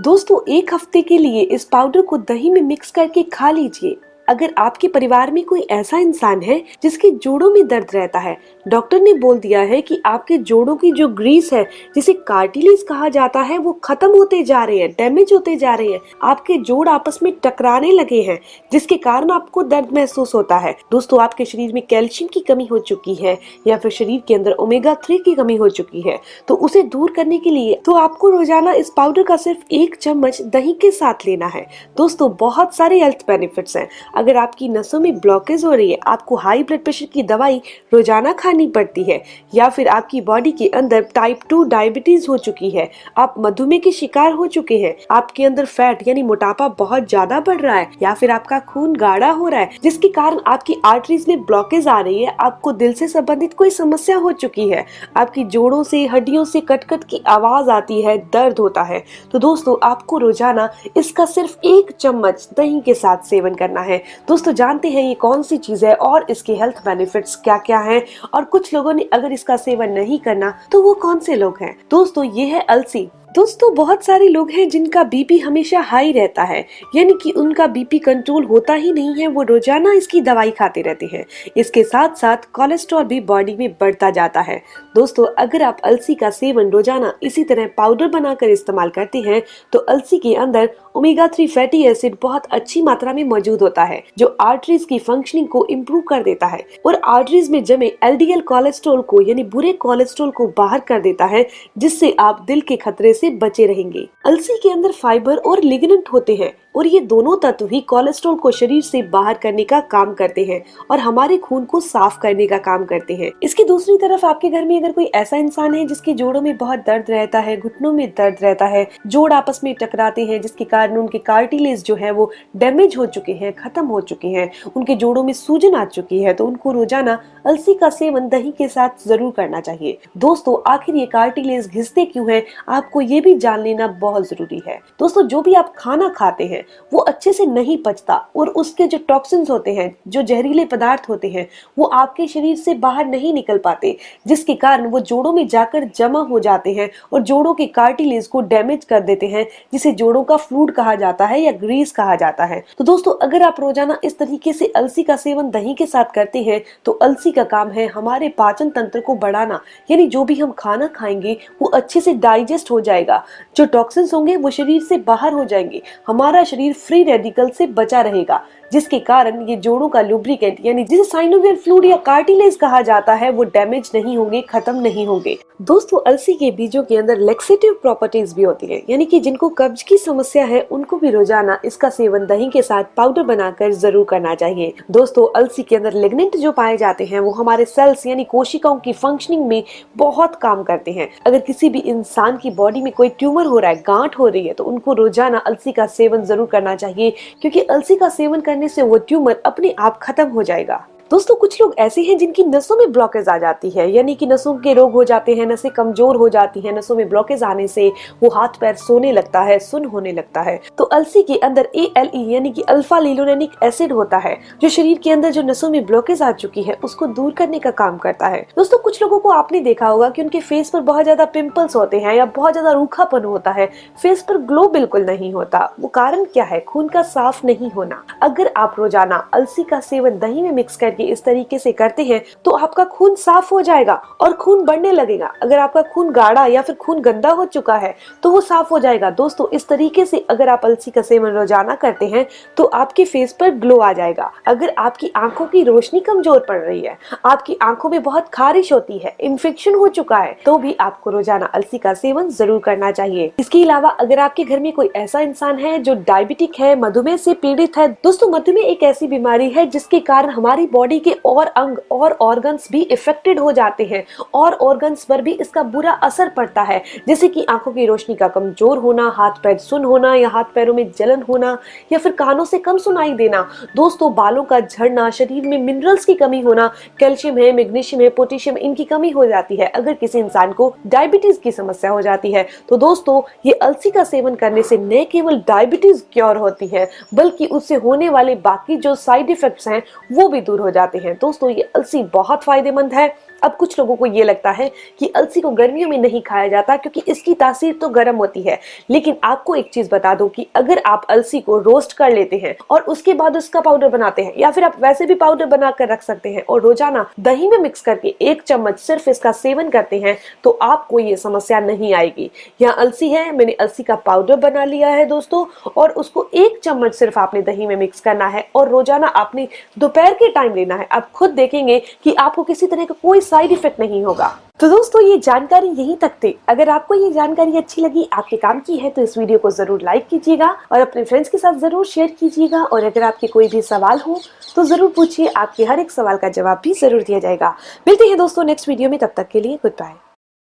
दोस्तों, एक हफ्ते के लिए इस पाउडर को दही में मिक्स करके खा लीजिए। अगर आपके परिवार में कोई ऐसा इंसान है जिसके जोड़ों में दर्द रहता है, डॉक्टर ने बोल दिया है कि आपके जोड़ों की जो ग्रीस है, जिसे कार्टिलेज कहा जाता है, वो खत्म होते जा रहे हैं, डैमेज होते जा रहे हैं। आपके जोड़ आपस में टकराने लगे हैं, जिसके कारण आपको दर्द महसूस होता है। दोस्तों, आपके शरीर में कैल्शियम की कमी हो चुकी है या फिर शरीर के अंदर ओमेगा 3 की कमी हो चुकी है, तो उसे दूर करने के लिए तो आपको रोजाना इस पाउडर का सिर्फ 1 चम्मच दही के साथ लेना है। दोस्तों, बहुत सारे हेल्थ बेनिफिट्स हैं। अगर आपकी नसों में ब्लॉकेज हो रही है, आपको हाई ब्लड प्रेशर की दवाई रोजाना खानी पड़ती है, या फिर आपकी बॉडी के अंदर टाइप 2 डायबिटीज हो चुकी है, आप मधुमेह के शिकार हो चुके हैं, आपके अंदर फैट यानी मोटापा बहुत ज्यादा बढ़ रहा है, या फिर आपका खून गाढ़ा हो रहा है जिसके कारण आपकी आर्टरीज में ब्लॉकेज आ रही है, आपको दिल से संबंधित कोई समस्या हो चुकी है, आपकी जोड़ों से हड्डियों से कट-कट की आवाज आती है, दर्द होता है, तो दोस्तों आपको रोजाना इसका सिर्फ 1 चम्मच दही के साथ सेवन करना है। दोस्तों, जानते हैं ये कौन सी चीज है और इसके हेल्थ बेनिफिट्स क्या क्या हैं, और कुछ लोगों ने अगर इसका सेवन नहीं करना तो वो कौन से लोग हैं। दोस्तों, ये है अलसी। दोस्तों, बहुत सारे लोग हैं जिनका बीपी हमेशा हाई रहता है, यानी कि उनका बीपी कंट्रोल होता ही नहीं है, वो रोजाना इसकी दवाई खाते रहते हैं। इसके साथ साथ कोलेस्ट्रॉल भी बॉडी में बढ़ता जाता है। दोस्तों, अगर आप अलसी का सेवन रोजाना इसी तरह पाउडर बनाकर इस्तेमाल करते हैं, तो अलसी के अंदर ओमेगा 3 फैटी एसिड बहुत अच्छी मात्रा में मौजूद होता है, जो आर्टरीज की फंक्शनिंग को इम्प्रूव कर देता है और आर्टरीज में जमे एलडीएल कोलेस्ट्रॉल को यानी बुरे कोलेस्ट्रॉल को बाहर कर देता है, जिससे आप दिल के खतरे से बचे रहेंगे। अलसी के अंदर फाइबर और लिग्नेंट होते हैं, और ये दोनों तत्व ही कोलेस्ट्रॉल को शरीर से बाहर करने का काम करते हैं और हमारे खून को साफ करने का काम करते हैं। इसकी दूसरी तरफ आपके घर में अगर कोई ऐसा इंसान है जिसके जोड़ों में बहुत दर्द रहता है, घुटनों में दर्द रहता है, जोड़ आपस में टकराते हैं, जिसके कारण उनके कार्टिलेज जो है वो डैमेज हो चुके हैं, खत्म हो चुके हैं, उनके जोड़ों में सूजन आ चुकी है, तो उनको रोजाना अलसी का सेवन दही के साथ जरूर करना चाहिए। दोस्तों, आखिर ये कार्टिलेज घिसते क्यों हैं, आपको ये भी जान लेना बहुत जरूरी है। दोस्तों, जो भी आप खाना खाते हैं वो अच्छे से नहीं पचता, और उसके जो टॉक्सिन्स होते हैं, जो जहरीले पदार्थ होते हैं, वो आपके शरीर से बाहर नहीं निकल पाते, जिसके कारण वो जोड़ों में जाकर जमा हो जाते हैं और जोड़ों के कार्टिलेज को डैमेज कर देते हैं, जिसे जोड़ों का फ्लूइड कहा जाता है या ग्रीस कहा जाता है। तो दोस्तों, अगर आप रोजाना इस तरीके से अलसी का सेवन दही के साथ करते हैं, तो अलसी का काम है हमारे पाचन तंत्र को बढ़ाना, यानी जो भी हम खाना खाएंगे वो अच्छे से डाइजेस्ट हो जाएगा, जो टॉक्सिन्स होंगे वो शरीर से बाहर हो जाएंगे, हमारा शरीर फ्री रेडिकल से बचा रहेगा, जिसके कारण ये जोड़ों का लुब्रिकेंट यानी जिसे साइनोवियल फ्लूइड या कार्टिलेज कहा जाता है वो डैमेज नहीं होंगे, खत्म नहीं होंगे। दोस्तों, अलसी के बीजों के अंदर लेक्सेटिव प्रॉपर्टीज भी होती है, यानी कि जिनको कब्ज की समस्या है उनको भी रोजाना इसका सेवन दही के साथ पाउडर बनाकर जरूर करना चाहिए। दोस्तों, अलसी के अंदर लिग्नेंट जो पाए जाते हैं वो हमारे सेल्स यानी कोशिकाओं की फंक्शनिंग में बहुत काम करते हैं। अगर किसी भी इंसान की बॉडी में कोई ट्यूमर हो रहा है, गांठ हो रही है, तो उनको रोजाना अलसी का सेवन जरूर करना चाहिए, क्योंकि अलसी का सेवन करने से वो ट्यूमर अपने आप खत्म हो जाएगा। दोस्तों, कुछ लोग ऐसे हैं जिनकी नसों में ब्लॉकेज आ जाती है, यानी कि नसों के रोग हो जाते हैं, नसें कमजोर हो जाती हैं, नसों में ब्लॉकेज आने से वो हाथ पैर सोने लगता है, सुन्न होने लगता है। तो अलसी के अंदर ALE यानी कि अल्फा लिनोलेनिक एसिड होता है, जो शरीर के अंदर जो नसों में ब्लॉकेज आ चुकी है उसको दूर करने का काम करता है। दोस्तों, कुछ लोगों को आपने देखा होगा कि उनके फेस पर बहुत ज्यादा पिंपल्स होते हैं या बहुत ज्यादा रूखापन होता है, फेस पर ग्लो बिल्कुल नहीं होता। वो कारण क्या है? खून का साफ नहीं होना। अगर आप रोजाना अलसी का सेवन दही में मिक्स करके इस तरीके से करते हैं तो आपका खून साफ हो जाएगा और खून बढ़ने लगेगा। अगर आपका खून गाढ़ा या फिर खून गंदा हो चुका है तो वो साफ हो जाएगा। दोस्तों, इस तरीके से अगर आप अलसी का सेवन रोजाना करते हैं तो आपके फेस पर ग्लो आ जाएगा। अगर आपकी आंखों की रोशनी कमजोर पड़ रही है, आपकी आंखों में बहुत खारिश होती है, इन्फेक्शन हो चुका है, तो भी आपको रोजाना अलसी का सेवन जरूर करना चाहिए। इसके अलावा अगर आपके घर में कोई ऐसा इंसान है जो डायबिटिक है, मधुमेह से पीड़ित है, दोस्तों मधुमेह एक ऐसी बीमारी है जिसके कारण हमारी बॉडी के और अंग और ऑर्गन्स भी इफेक्टेड हो जाते हैं और ऑर्गन्स पर भी इसका बुरा असर पड़ता है, जैसे कि आंखों की रोशनी का कमजोर होना, हाथ पैर सुन्न होना या हाथ पैरों में जलन होना या फिर कानों से कम सुनाई देना। दोस्तों, बालों का झड़ना, शरीर में मिनरल्स की कमी होना, कैल्शियम है, मैग्नीशियम है, पोटेशियम, इनकी कमी हो जाती है। अगर किसी इंसान को डायबिटीज की समस्या हो जाती है तो दोस्तों ये अलसी का सेवन करने से न केवल डायबिटीज क्योर होती है बल्कि उससे होने वाले बाकी जो साइड इफेक्ट्स हैं वो भी दूर हो जाते हैं। दोस्तों, ये अलसी बहुत फायदेमंद है। अब कुछ लोगों को ये लगता है कि अलसी को गर्मियों में नहीं खाया जाता क्योंकि इसकी तासीर तो गर्म होती है, लेकिन आपको एक चीज बता दूं कि अगर आप अलसी को रोस्ट कर लेते हैं और उसके बाद उसका पाउडर बनाते हैं, या फिर आप वैसे भी पाउडर बनाकर रख सकते हैं और रोजाना दही में मिक्स करके 1 चम्मच सिर्फ इसका सेवन करते हैं, तो आपको ये समस्या नहीं आएगी। यहाँ अलसी है, मैंने अलसी का पाउडर बना लिया है दोस्तों, और उसको 1 चम्मच सिर्फ आपने दही में मिक्स करना है और रोजाना आपने दोपहर के टाइम लेना है। आप खुद देखेंगे कि आपको किसी तरह का कोई साइड इफेक्ट नहीं होगा। तो दोस्तों ये जानकारी यहीं तक थी। अगर आपको ये जानकारी अच्छी लगी, आपके काम की है, तो इस वीडियो को जरूर लाइक कीजिएगा और अपने फ्रेंड्स के साथ जरूर शेयर कीजिएगा। और अगर आपके कोई भी सवाल हो तो जरूर पूछिए, आपके हर एक सवाल का जवाब भी जरूर दिया जाएगा। मिलते हैं दोस्तों नेक्स्ट वीडियो में, तब तक के लिए गुड बाय।